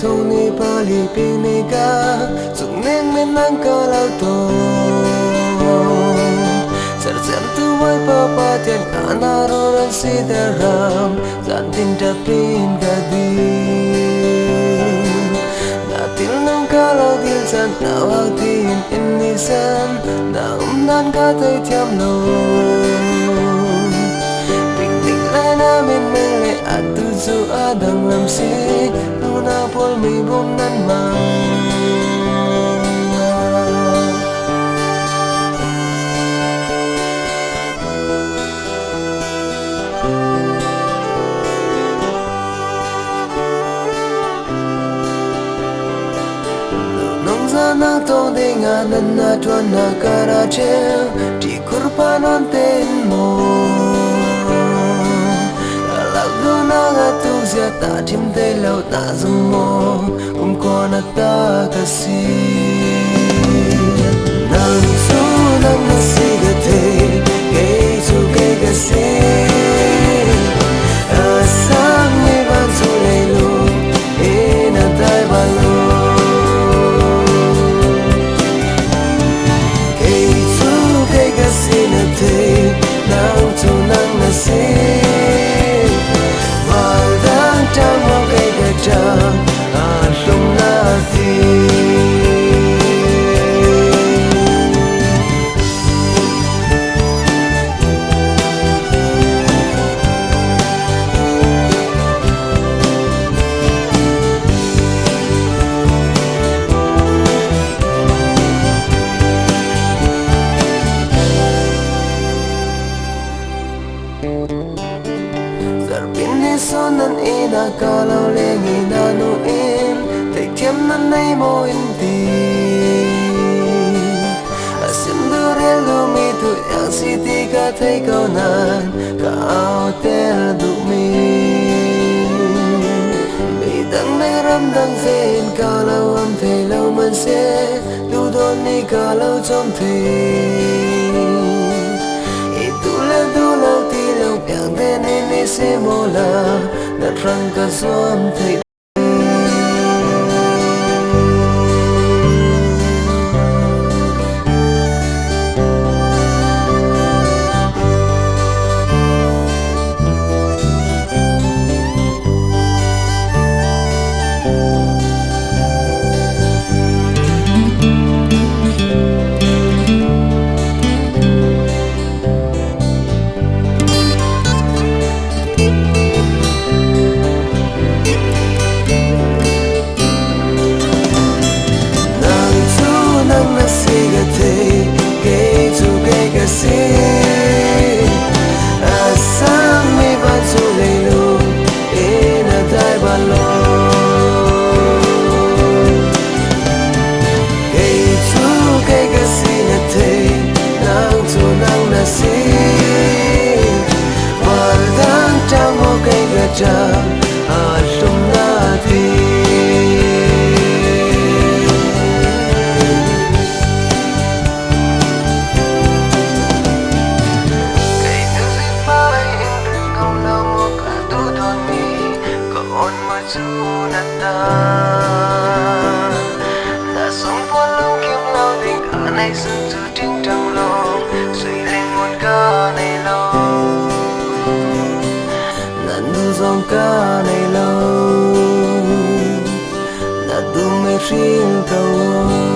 thong ni pali ping ni ka sung neng men nang ka lao to sar sem tu mai papa tian anaro ran si daram zan tin ta pin ka di na til nang ka lao dil san na wa tin in ni san na nan ka tai thiam lo ping ting lai na men men le atu zu adang lam si luna pol mi bom nan mang nang tong ding hnenah tuan na karache di kurpa non ten mo kalau do na tu sia ta tim te lo na zum mo ko na ta kasi nang su nang na si ga te ke su ke ga se asang me ban su le lo e na dai ba lo nang tu nang na se vào đang trong một cái gà trăng lung na ti son nan ina kalau lengi nanu in te tiam nan nei mo in ti asim du re lu mi tu yang si ti ka thei ko nan ka au tel Duhmi mi dang nei ram dang fen kalau am thei lo man se du don ni kalau chom thei du la ti lo yang de ni se mola na rang ka som thei đã sống qua lâu kiếm lao tình ở này sân từ tiếng trăng lòng suy lên nguồn ca này lâu nạn du dòng ca này lâu nạn du mê riêng cầu